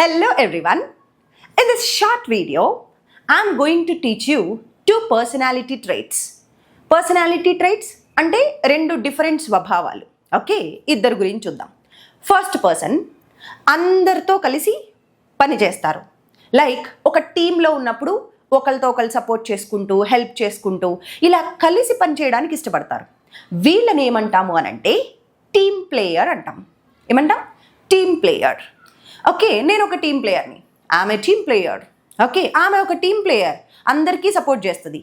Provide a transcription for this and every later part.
Hello everyone. In this short video, I'm going to teach you two personality traits. Personality traits అంటే రెండు different స్వభావాలు. Okay, ఇద్దరు గురించి చూద్దాం. ఫస్ట్ పర్సన్ అందరితో కలిసి పని చేస్తారు. లైక్ ఒక టీంలో ఉన్నప్పుడు ఒకరితో ఒకరు సపోర్ట్ చేసుకుంటూ హెల్ప్ చేసుకుంటూ ఇలా కలిసి పని చేయడానికి ఇష్టపడతారు. వీళ్ళని ఏమంటాము అనంటే టీమ్ ప్లేయర్ అంటాం. ఏమంటాం? Team player. ఓకే, నేను ఒక టీమ్ ప్లేయర్ని, ఆమె టీమ్ ప్లేయర్. ఓకే, ఆమె ఒక టీమ్ ప్లేయర్, అందరికీ సపోర్ట్ చేస్తుంది.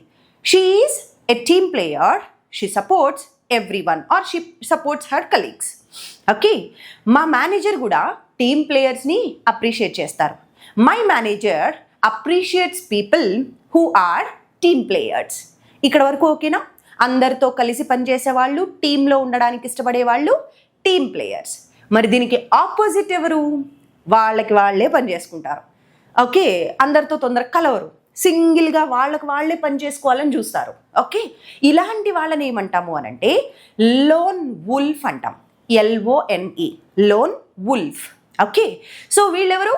She is a team player, she supports everyone or she supports her colleagues. Okay, మా మేనేజర్ కూడా టీమ్ ప్లేయర్స్ని అప్రిషియేట్ చేస్తారు. My manager appreciates people who are team players. ఇక్కడ వరకు ఓకేనా? అందరితో కలిసి పనిచేసే వాళ్ళు, టీంలో ఉండడానికి ఇష్టపడే వాళ్ళు టీమ్ ప్లేయర్స్. మరి దీనికి ఆపోజిట్ ఎవరు? వాళ్ళకి వాళ్ళే పని చేసుకుంటారు. ఓకే, అందరితో తొందరగా కలవరు, సింగిల్గా వాళ్ళకి వాళ్ళే పని చేసుకోవాలని చూస్తారు. ఓకే, ఇలాంటి వాళ్ళని ఏమంటాము అనంటే లోన్ వుల్ఫ్ అంటాం. LONE, lone wolf. Okay, so వీళ్ళెవరు?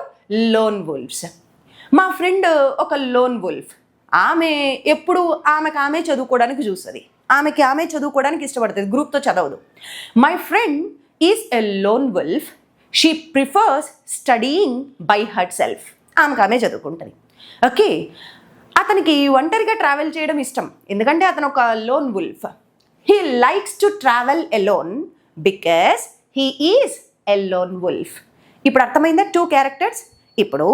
Lone wolves. మా ఫ్రెండ్ ఒక లోన్ వుల్ఫ్. ఆమె ఎప్పుడు ఆమె చదువుకోవడానికి చూస్తుంది, ఆమె చదువుకోవడానికి ఇష్టపడుతుంది, గ్రూప్తో చదవదు. My friend is a lone wolf, she prefers studying by herself. ఆమె చదువుకుంటుంది. ఓకే, అతనికి ఒంటరిగా ట్రావెల్ చేయడం ఇష్టం, ఎందుకంటే అతను ఒక lone wolf. He likes to travel alone because he is a lone wolf. ఇప్పుడు అర్థమైందా టూ క్యారెక్టర్స్? ఇప్పుడు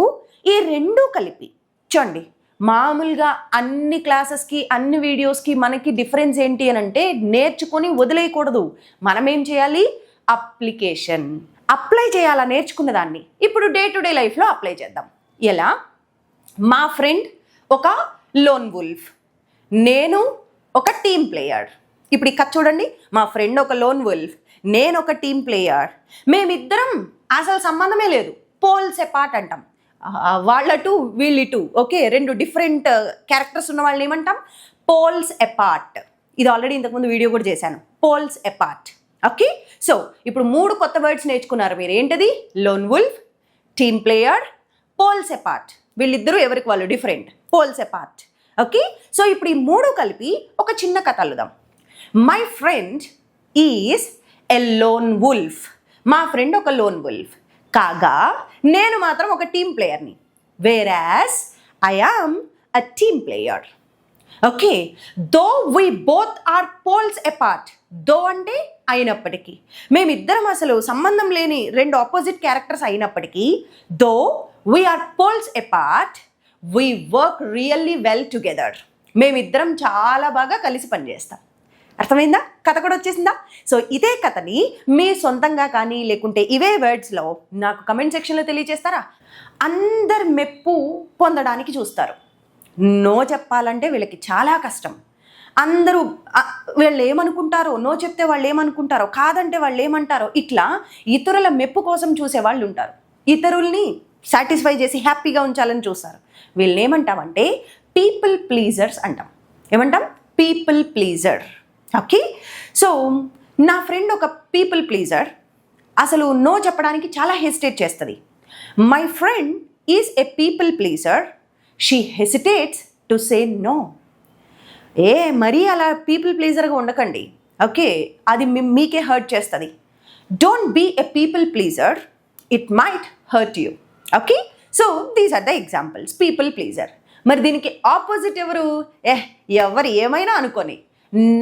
ఈ రెండు కలిపి చూడండి. మామూలుగా అన్ని క్లాసెస్కి అన్ని వీడియోస్కి మనకి డిఫరెన్స్ ఏంటి అని అంటే నేర్చుకొని వదిలేయకూడదు. మనం ఏం చేయాలి? అప్లికేషన్ అప్లై చేయాలా నేర్చుకున్న దాన్ని ఇప్పుడు డే టు డే లైఫ్లో అప్లై చేద్దాం. ఎలా? మా ఫ్రెండ్ ఒక లోన్ వుల్ఫ్, నేను ఒక టీమ్ ప్లేయర్. ఇప్పుడు ఇక్కడ చూడండి, మా ఫ్రెండ్ ఒక లోన్ వుల్ఫ్, నేను ఒక టీమ్ ప్లేయర్. మేమిద్దరం అసలు సంబంధమే లేదు, పోల్స్ ఎపార్ట్ అంటాం. వాళ్ళ టూ వీళ్ళి టూ. ఓకే, రెండు డిఫరెంట్ క్యారెక్టర్స్ ఉన్న వాళ్ళని ఏమంటాం? Poles apart. ఇది ఆల్రెడీ ఇంతకుముందు వీడియో కూడా చేశాను, పోల్స్ ఎపార్ట్. ఓకే, సో ఇప్పుడు మూడు కొత్త వర్డ్స్ నేర్చుకున్నారు మీరు. ఏంటది? Lone wolf, team player, poles apart. వీళ్ళిద్దరూ ఎవరికి వాళ్ళు different, poles apart. Okay, so ఇప్పుడు ఈ మూడు కలిపి ఒక చిన్న కథ అల్లుదాం. My friend is a lone wolf. మా ఫ్రెండ్ ఒక లోన్ వుల్ఫ్ కాగా నేను మాత్రం ఒక టీమ్ ప్లేయర్ని. Whereas I am a team player. Okay, though we both are poles apart. Though అంటే అయినప్పటికీ, మేమిద్దరం అసలు సంబంధం లేని రెండు ఆపోజిట్ క్యారెక్టర్స్ అయినప్పటికీ, though we are poles apart, we work really well together. మేమిద్దరం చాలా బాగా కలిసి పనిచేస్తాం. అర్థమైందా? కథ కూడా వచ్చేసిందా? సో ఇదే కథని మీ సొంతంగా కానీ లేకుంటే ఇవే వర్డ్స్లో నాకు కమెంట్ సెక్షన్లో తెలియజేస్తారా? అందరు మెప్పు పొందడానికి చూస్తారు. నో చెప్పాలంటే వీళ్ళకి చాలా కష్టం. అందరూ వీళ్ళు ఏమనుకుంటారో, నో చెప్తే వాళ్ళు ఏమనుకుంటారో, కాదంటే వాళ్ళు ఏమంటారో, ఇట్లా ఇతరుల మెప్పు కోసం చూసే వాళ్ళు ఉంటారు. ఇతరుల్ని సాటిస్ఫై చేసి హ్యాపీగా ఉంచాలని చూస్తారు. వీళ్ళని ఏమంటామంటే పీపుల్ ప్లీజర్స్ అంటాం. ఏమంటాం? People pleaser. ఓకే, సో నా ఫ్రెండ్ ఒక పీపుల్ ప్లీజర్, అసలు నో చెప్పడానికి చాలా హెసిటేట్ చేస్తుంది. My friend is a people pleaser, she hesitates to say no. మరీ అలా పీపుల్ ప్లీజర్గా ఉండకండి. ఓకే, అది మీకే హర్ట్ చేస్తుంది. Don't be a people pleaser, it might hurt you. Okay, so these are the examples. People pleaser. మరి దీనికి opposite ఎవరు? ఎవరు ఏమైనా అనుకొని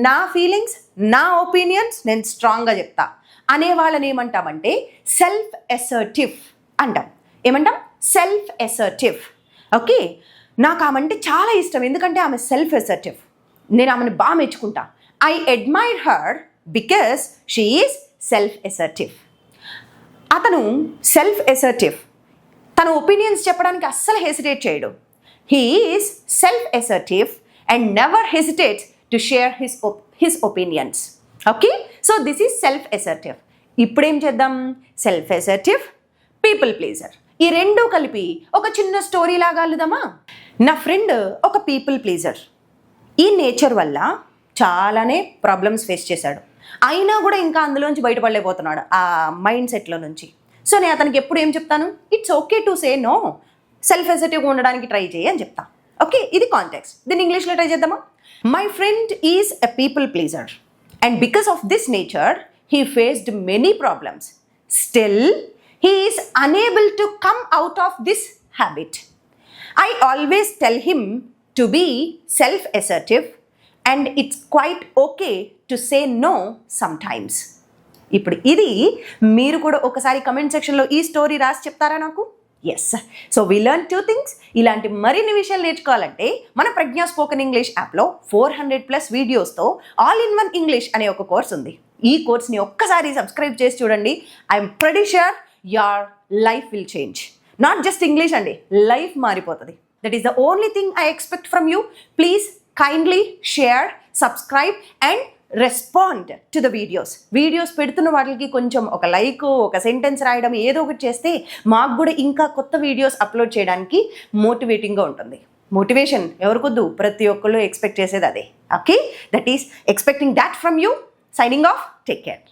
నా ఫీలింగ్స్, నా ఒపీనియన్స్ నేను స్ట్రాంగ్గా చెప్తా అనే వాళ్ళని ఏమంటామంటే సెల్ఫ్ అసర్టివ్ అంటాం. ఏమంటాం? Self assertive. ఓకే, నాకు ఆమె అంటే చాలా ఇష్టం, ఎందుకంటే ఆమె సెల్ఫ్ అసర్టివ్. నేను ఆమెను బాగా మెచ్చుకుంటా. I admire her because she is self assertive. అతను సెల్ఫ్ అసర్టివ్, తన ఒపీనియన్స్ చెప్పడానికి అస్సలు హెసిటేట్ చేయడు. He is self assertive and never hesitates to share his opinions. Okay, so this is self assertive. ఇప్పుడేం చేద్దాం? సెల్ఫ్ అసర్టివ్, పీపుల్ ప్లీజర్, ఈ రెండు కలిపి ఒక చిన్న స్టోరీ లాగా అల్లుదామా? నా ఫ్రెండ్ ఒక పీపుల్ ప్లీజర్. ఈ నేచర్ వల్ల చాలానే ప్రాబ్లమ్స్ ఫేస్ చేశాడు, అయినా కూడా ఇంకా అందులోంచి బయటపడలేకపోతున్నాడు, ఆ మైండ్ సెట్లో నుంచి. సో నేను అతనికి ఎప్పుడు ఏం చెప్తాను, it's okay to say no, self అసర్టివ్గా ఉండడానికి ట్రై చేయి అని చెప్తా. ఓకే, ఇది కాంటెక్స్ట్. దీన్ని ఇంగ్లీష్లో ట్రై చేద్దామా? My friend is a people pleaser and because of this nature he faced many problems. Still he is unable to come out of this habit. I always tell him to be self-assertive and it's quite okay to say no sometimes. ఇప్పుడు ఇది మీరు కూడా ఒకసారి comment సెక్షన్లో ఈ story రాసి చెప్తారా నాకు? Yes. So we learn 2 things. ఇలాంటి మరిన్ని విషయాలు నేర్చుకోవాలంటే మన ప్రజ్ఞా స్పోకెన్ ఇంగ్లీష్ యాప్లో 400+ వీడియోస్తో ఆల్ ఇన్ వన్ ఇంగ్లీష్ అనే ఒక కోర్స్ ఉంది. ఈ కోర్స్ని ఒక్కసారి సబ్స్క్రైబ్ చేసి చూడండి. I'm pretty sure your life will change. Not just English అండి, లైఫ్ మారిపోతుంది. That is the only thing I expect from you. Please kindly share, subscribe and respond to the videos పెడుతున్న వాటికి కొంచెం ఒక లైక్, ఒక sentence రాయడం, ఏదో ఒకటి చేస్తే మాకు కూడా ఇంకా కొత్త వీడియోస్ అప్లోడ్ చేయడానికి మోటివేటింగ్గా ఉంటుంది. మోటివేషన్ ఎవరికొద్దు, ప్రతి ఒక్కళ్ళు ఎక్స్పెక్ట్ చేసేది అదే. Okay, that is expecting that from you. Signing off, take care.